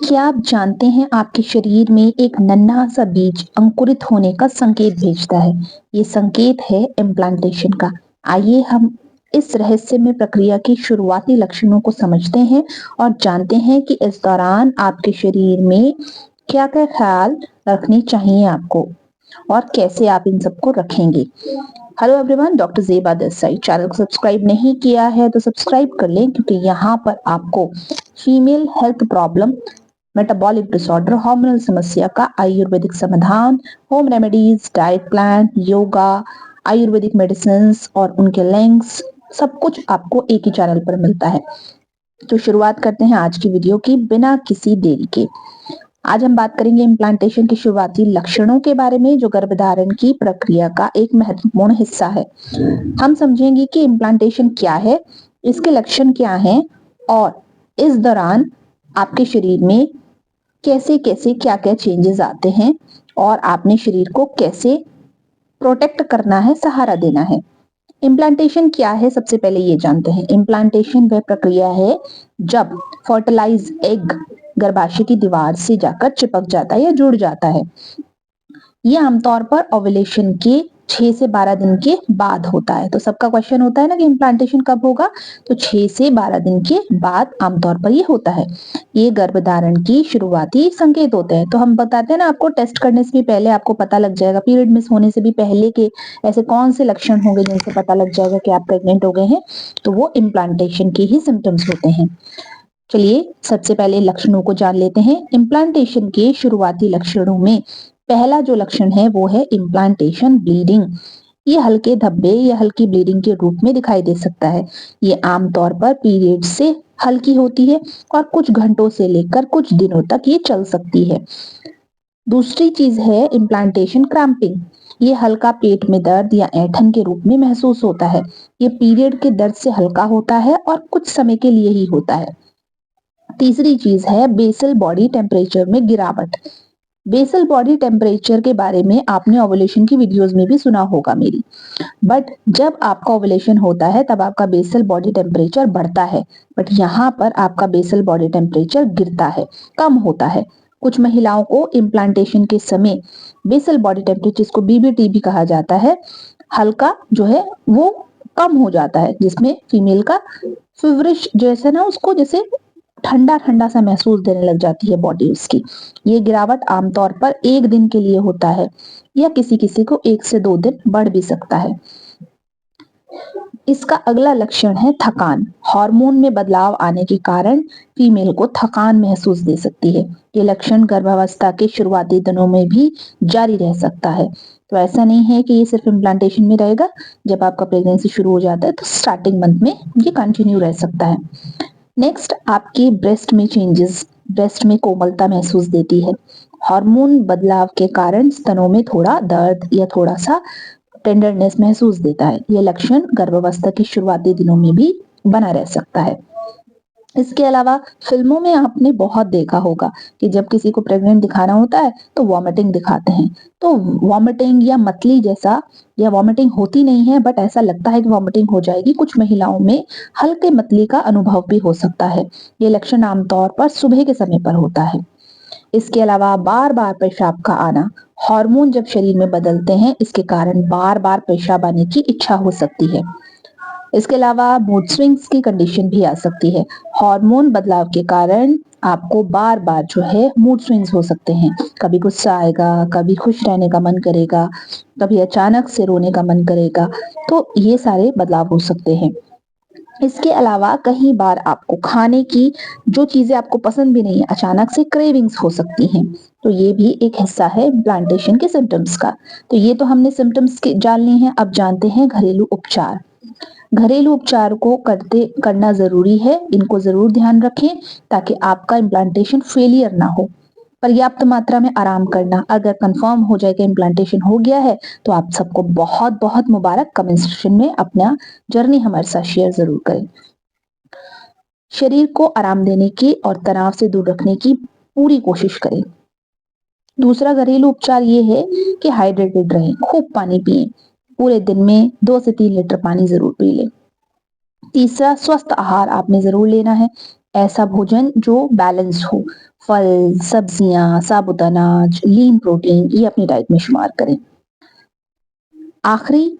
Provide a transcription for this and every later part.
क्या आप जानते हैं आपके शरीर में एक नन्हा सा बीज अंकुरित होने का संकेत भेजता है। ये संकेत है इम्प्लांटेशन का। आइए हम इस रहस्यमय प्रक्रिया की शुरुआती लक्षणों को समझते हैं और जानते हैं कि इस दौरान आपके शरीर में क्या क्या ख्याल रखने चाहिए आपको और कैसे आप इन सबको रखेंगे। Hello everyone, doctor Zeba this side. Channel को सब्सक्राइब नहीं किया है तो सब्सक्राइब कर लें, क्योंकि यहाँ पर आपको female health problem, metabolic disorder, hormonal समस्या का आयुर्वेदिक समाधान, home remedies, diet plan, yoga, Ayurvedic medicine और उनके लिंक्स, सब कुछ आपको एक ही चैनल पर मिलता है। तो शुरुआत करते हैं आज की वीडियो की बिना किसी देरी के। आज हम बात करेंगे इम्प्लांटेशन के शुरुआती लक्षणों के बारे में, जो गर्भधारण की प्रक्रिया का एक महत्वपूर्ण हिस्सा है। हम समझेंगे कि इम्प्लांटेशन क्या है, इसके लक्षण क्या हैं और इस दौरान आपके शरीर में कैसे कैसे क्या क्या चेंजेस आते हैं और आपने शरीर को कैसे प्रोटेक्ट करना है, सहारा देना है। इम्प्लांटेशन क्या है, सबसे पहले ये जानते हैं। इम्प्लांटेशन वह प्रक्रिया है जब फर्टिलाइज एग गर्भाशय की दीवार से जाकर चिपक जाता है या जुड़ जाता है। ये आमतौर पर ओव्यूलेशन के 6 से 12 दिन के बाद होता है। तो सबका क्वेश्चन होता है ना कि इम्प्लांटेशन कब होगा, तो 6 से 12 दिन के बाद आमतौर पर ये होता है। ये गर्भधारण की शुरुआती संकेत होते हैं। तो हम बताते हैं ना, आपको टेस्ट करने से भी पहले आपको पता लग जाएगा, पीरियड मिस होने से भी पहले के ऐसे कौन से लक्षण होंगे जिनसे पता लग जाएगा कि आप प्रेग्नेंट हो गए हैं, तो वो इम्प्लांटेशन के ही सिम्टम्स होते हैं। चलिए सबसे पहले लक्षणों को जान लेते हैं। इम्प्लांटेशन के शुरुआती लक्षणों में पहला जो लक्षण है वो है इम्प्लांटेशन ब्लीडिंग। ये हल्के धब्बे या हल्की ब्लीडिंग के रूप में दिखाई दे सकता है। ये आमतौर पर पीरियड से हल्की होती है और कुछ घंटों से लेकर कुछ दिनों तक ये चल सकती है। दूसरी चीज है इम्प्लांटेशन क्रैम्पिंग। ये हल्का पेट में दर्द या ऐंठन के रूप में महसूस होता है। ये पीरियड के दर्द से हल्का होता है और कुछ समय के लिए ही होता है। तीसरी चीज है बेसल बॉडी टेम्परेचर में गिरावट। बेसल बॉडी टेम्परेचर के बारे में आपने ओवुलेशन की वीडियोस में भी सुना होगा मेरी। बट जब आपका ओवुलेशन होता है तब आपका बेसल बॉडी टेम्परेचर बढ़ता है, बट यहाँ पर आपका बेसल बॉडी टेम्परेचर गिरता है, कम होता है। कुछ महिलाओं को इम्प्लांटेशन के समय बेसल बॉडी टेम्परेचर, जिसको बीबीटी भी कहा जाता है, हल्का जो है वो कम हो जाता है, जिसमें फीमेल का फिवरिश जैसे ना, उसको जैसे ठंडा ठंडा सा महसूस देने लग जाती है बॉडी उसकी। ये गिरावट आमतौर पर 1 दिन के लिए होता है या किसी किसी को 1 से 2 दिन बढ़ भी सकता है। इसका अगला लक्षण है थकान। हार्मोन में बदलाव आने के कारण फीमेल को थकान महसूस दे सकती है। ये लक्षण गर्भावस्था के शुरुआती दिनों में भी जारी रह सकता है। तो ऐसा नहीं है कि ये सिर्फ इम्प्लांटेशन में रहेगा। जब आपका प्रेगनेंसी शुरू हो जाता है तो स्टार्टिंग मंथ में ये कंटिन्यू रह सकता है। नेक्स्ट, आपकी ब्रेस्ट में चेंजेस, ब्रेस्ट में कोमलता महसूस देती है। हार्मोन बदलाव के कारण स्तनों में थोड़ा दर्द या थोड़ा सा टेंडरनेस महसूस देता है। यह लक्षण गर्भावस्था के शुरुआती दिनों में भी बना रह सकता है। इसके अलावा फिल्मों में आपने बहुत देखा होगा कि जब किसी को प्रेग्नेंट दिखाना होता है तो वॉमिटिंग दिखाते हैं। तो वॉमिटिंग या मतली जैसा, या वॉमिटिंग होती नहीं है बट ऐसा लगता है कि वॉमिटिंग हो जाएगी, कुछ महिलाओं में हल्के मतली का अनुभव भी हो सकता है। ये लक्षण आमतौर पर सुबह के समय पर होता है। इसके अलावा बार बार पेशाब का आना। हार्मोन जब शरीर में बदलते हैं, इसके कारण बार बार पेशाब आने की इच्छा हो सकती है। इसके अलावा मूड स्विंग्स की कंडीशन भी आ सकती है। हार्मोन बदलाव के कारण आपको बार बार जो है मूड स्विंग्स हो सकते हैं। कभी गुस्सा आएगा, कभी खुश रहने का मन करेगा, कभी अचानक से रोने का मन करेगा। तो ये सारे बदलाव हो सकते हैं। इसके अलावा कई बार आपको खाने की जो चीजें आपको पसंद भी नहीं है, अचानक से क्रेविंग्स हो सकती हैं। तो ये भी एक हिस्सा है इम्प्लांटेशन के सिम्टम्स का। तो ये तो हमने सिम्टम्स जान लिए हैं। अब जानते हैं घरेलू उपचार। घरेलू उपचार को करना जरूरी है, इनको जरूर ध्यान रखें ताकि आपका इम्प्लांटेशन फेलियर ना हो। पर्याप्त मात्रा में आराम करना। अगर कंफर्म हो जाए कि इम्प्लांटेशन हो गया है तो आप सबको बहुत बहुत मुबारक। कमेंट सेक्शन में अपना जर्नी हमारे साथ शेयर जरूर करें। शरीर को आराम देने की और तनाव से दूर रखने की पूरी कोशिश करें। दूसरा घरेलू उपचार ये है कि हाइड्रेटेड रहें, खूब पानी पिएं। पूरे दिन में 2 से 3 लीटर पानी जरूर पी लें। तीसरा, स्वस्थ आहार आपने जरूर लेना है। ऐसा भोजन जो बैलेंस हो, फल, सब्जियां, साबुत अनाज, लीन प्रोटीन ये अपनी डाइट में शुमार करें। आखिरी,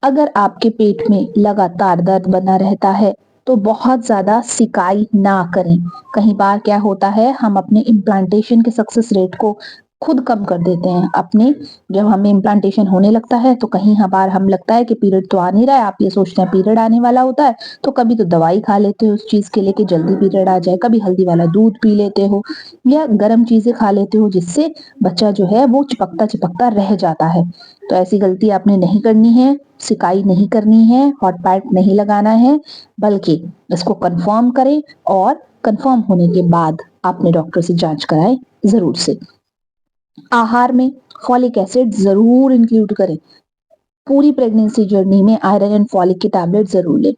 अगर आपके पेट में लगातार दर्द बना रहता है तो बहुत ज्यादा सिकाई ना करें। कई बार क्या होता है, हम अपने इम्प्लांटेशन के सक्सेस रेट को खुद कम कर देते हैं। अपने जब हमें इम्प्लांटेशन होने लगता है तो कहीं बार हम लगता है कि पीरियड तो आ नहीं रहा है, आप ये सोचते हैं पीरियड आने वाला होता है, तो कभी तो दवाई खा लेते हो उस चीज के लिए कि जल्दी पीरियड आ जाए, कभी हल्दी वाला दूध पी लेते हो या गर्म चीजें खा लेते हो जिससे बच्चा जो है वो चिपकता चिपकता रह जाता है। तो ऐसी गलती आपने नहीं करनी है, सिकाई नहीं करनी है, हॉट पैक नहीं लगाना है, बल्कि इसको कंफर्म करें और कंफर्म होने के बाद आपने डॉक्टर से जांच कराएं जरूर से। आहार में फॉलिक एसिड जरूर इंक्लूड करें। पूरी प्रेगनेंसी जर्नी में आयरन एंड फॉलिक की टैबलेट जरूर लें।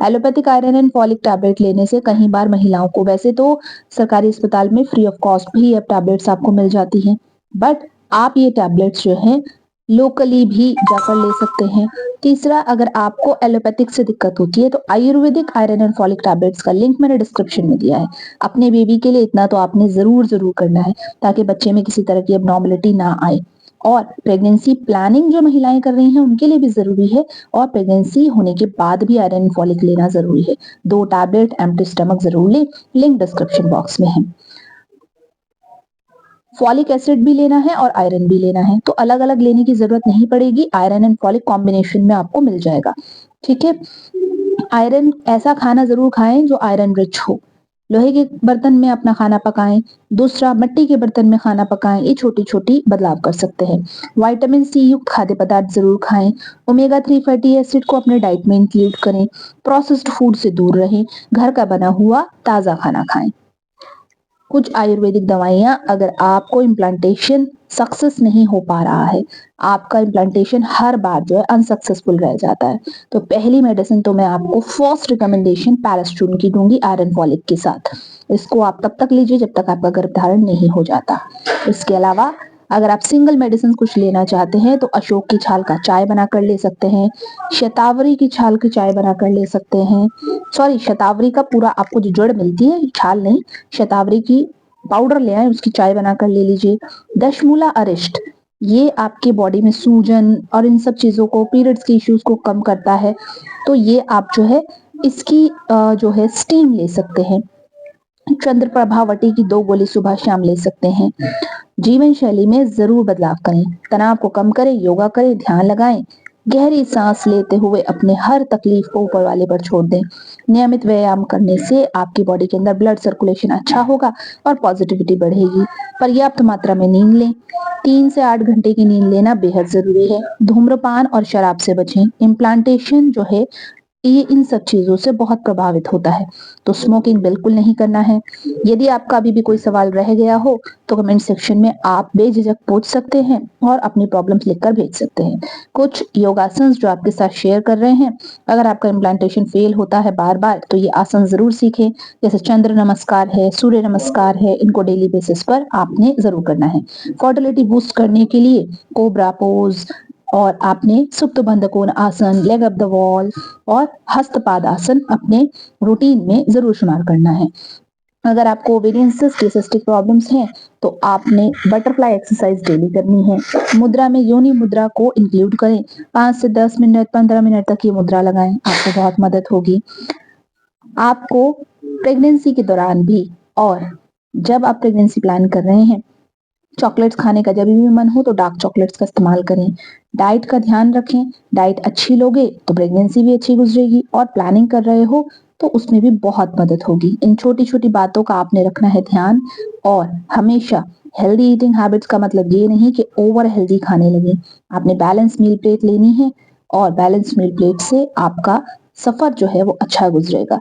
Allopathic iron and folic tablet लेने से कई बार महिलाओं को, वैसे तो सरकारी अस्पताल में फ्री ऑफ कॉस्ट भी अब टैबलेट्स आपको मिल जाती हैं, बट आप ये टैबलेट्स जो हैं लोकली भी जाकर ले सकते हैं। तीसरा, अगर आपको एलोपैथिक से दिक्कत होती है तो Ayurvedic iron and folic tablets का लिंक मैंने डिस्क्रिप्शन में दिया है। अपने बेबी के लिए इतना तो आपने जरूर जरूर करना है ताकि बच्चे में किसी तरह की एबनॉर्मलिटी ना आए। और प्रेगनेंसी प्लानिंग जो महिलाएं कर रही हैं उनके लिए भी जरूरी है, और प्रेगनेंसी होने के बाद भी आयरन एंड फॉलिक लेना जरूरी है। 2 टैबलेट एम्प्टी स्टमक जरूर लें, लिंक डिस्क्रिप्शन बॉक्स में है। फॉलिक एसिड भी लेना है और आयरन भी लेना है, तो अलग अलग लेने की जरूरत नहीं पड़ेगी, आयरन एंड फॉलिक कॉम्बिनेशन में आपको मिल जाएगा। ठीक है। आयरन ऐसा खाना जरूर खाएं जो आयरन रिच हो। लोहे के बर्तन में अपना खाना पकाएं। दूसरा, मिट्टी के बर्तन में खाना पकाएं। ये छोटी छोटी बदलाव कर सकते हैं। विटामिन सी युक्त खाद्य पदार्थ जरूर खाएं। ओमेगा 3 फैटी एसिड को अपने डाइट में इंक्लूड करें। प्रोसेस्ड फूड से दूर रहें। घर का बना हुआ ताजा खाना खाएं। कुछ आयुर्वेदिक दवाइयां, अगर आपको इम्प्लांटेशन सक्सेस नहीं हो पा रहा है, आपका इम्प्लांटेशन हर बार जो है अनसक्सेसफुल रह जाता है, तो पहली मेडिसिन तो मैं आपको फर्स्ट रिकमेंडेशन पैरास्टून की दूंगी आयरन फॉलिक के साथ। इसको आप तब तक लीजिए जब तक आपका गर्भधारण नहीं हो जाता। इसके अलावा अगर आप सिंगल मेडिसिन कुछ लेना चाहते हैं तो अशोक की छाल का चाय बनाकर ले सकते हैं। शतावरी की छाल की चाय बनाकर ले सकते हैं। सॉरी, शतावरी का पूरा आपको जो जड़ मिलती है, छाल नहीं, शतावरी की पाउडर ले आए, उसकी चाय बनाकर ले लीजिए। दशमूला अरिष्ट, ये आपके बॉडी में सूजन और इन सब चीजों को, पीरियड्स के इश्यूज को कम करता है, तो ये आप जो है इसकी जो है स्टीम ले सकते हैं। चंद्र प्रभावटी की 2 गोली सुबह शाम ले सकते हैं। जीवन शैली में जरूर बदलाव करें, तनाव को कम करें, योगा करें, ध्यान लगाएं, गहरी सांस लेते हुए अपने हर तकलीफ को ऊपर वाले पर छोड़ दें। नियमित व्यायाम करने से आपकी बॉडी के अंदर ब्लड सर्कुलेशन अच्छा होगा और पॉजिटिविटी बढ़ेगी। पर्याप्त मात्रा में नींद लें। 3 से 8 घंटे की नींद लेना बेहद जरूरी है। धूम्रपान और शराब से बचें। इम्प्लांटेशन जो है ये इन सब चीजों से बहुत प्रभावित होता है, तो स्मोकिंग बिल्कुल नहीं करना है। यदि आपका अभी भी कोई सवाल रह गया हो तो कमेंट सेक्शन में आप बेझिझक पूछ सकते हैं और अपनी प्रॉब्लम्स लिखकर भेज सकते हैं। कुछ योगासन जो आपके साथ शेयर कर रहे हैं, अगर आपका इम्प्लांटेशन फेल होता है बार बार तो ये आसन जरूर सीखें, जैसे चंद्र नमस्कार है, सूर्य नमस्कार है, इनको डेली बेसिस पर आपने जरूर करना है। फर्टिलिटी बूस्ट करने के लिए कोबरा पोज और आपने सुप्त बंधकोण आसन, लेग अप द वॉल और हस्तपाद आसन अपने रूटीन में जरूर शुमार करना है। अगर आपको ओवेरियन सिस्ट या सिस्टिक प्रॉब्लम्स हैं तो आपने बटरफ्लाई एक्सरसाइज डेली करनी है। मुद्रा में योनि मुद्रा को इंक्लूड करें। 5 से 10 मिनट, 15 मिनट तक ये मुद्रा लगाएं, आपको बहुत मदद होगी। आपको प्रेगनेंसी के दौरान भी और जब आप प्रेगनेंसी प्लान कर रहे हैं, चॉकलेट्स खाने का जब भी मन हो तो डार्क चॉकलेट्स का इस्तेमाल करें। डाइट का ध्यान रखें। डाइट अच्छी लोगे तो प्रेगनेंसी भी अच्छी गुजरेगी, और प्लानिंग कर रहे हो तो उसमें भी बहुत मदद होगी। इन छोटी छोटी बातों का आपने रखना है ध्यान, और हमेशा हेल्दी ईटिंग हैबिट्स का मतलब ये नहीं कि ओवर हेल्दी खाने लगे। आपने बैलेंस मील प्लेट लेनी है, और बैलेंस मील प्लेट से आपका सफर जो है वो अच्छा गुजरेगा।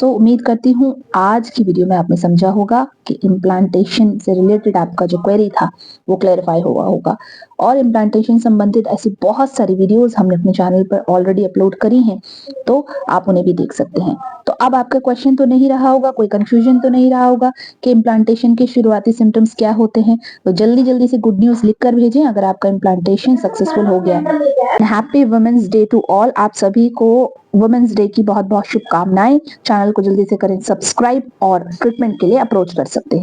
उम्मीद करती हूँ आज की वीडियो में आपने समझा होगा कि इम्प्लांटेशन से रिलेटेड आपका जो क्वेरी था वो क्लेरिफाई हुआ होगा। और इम्प्लांटेशन संबंधित ऐसी बहुत सारी वीडियोस हमने अपने चैनल पर ऑलरेडी अपलोड करी हैं, तो आप उन्हें भी देख सकते हैं। तो अब आपका क्वेश्चन तो नहीं रहा होगा, कोई कंफ्यूजन तो नहीं रहा होगा कि इम्प्लांटेशन के शुरुआती सिम्टम्स क्या होते हैं। तो जल्दी जल्दी से गुड न्यूज लिख कर भेजें अगर आपका इम्प्लांटेशन सक्सेसफुल हो गया है। Happy women's day to all. आप सभी को वुमेन्स डे की बहुत बहुत शुभकामनाएं। चैनल को जल्दी से करें सब्सक्राइब और ट्रीटमेंट के लिए अप्रोच कर सकते हैं।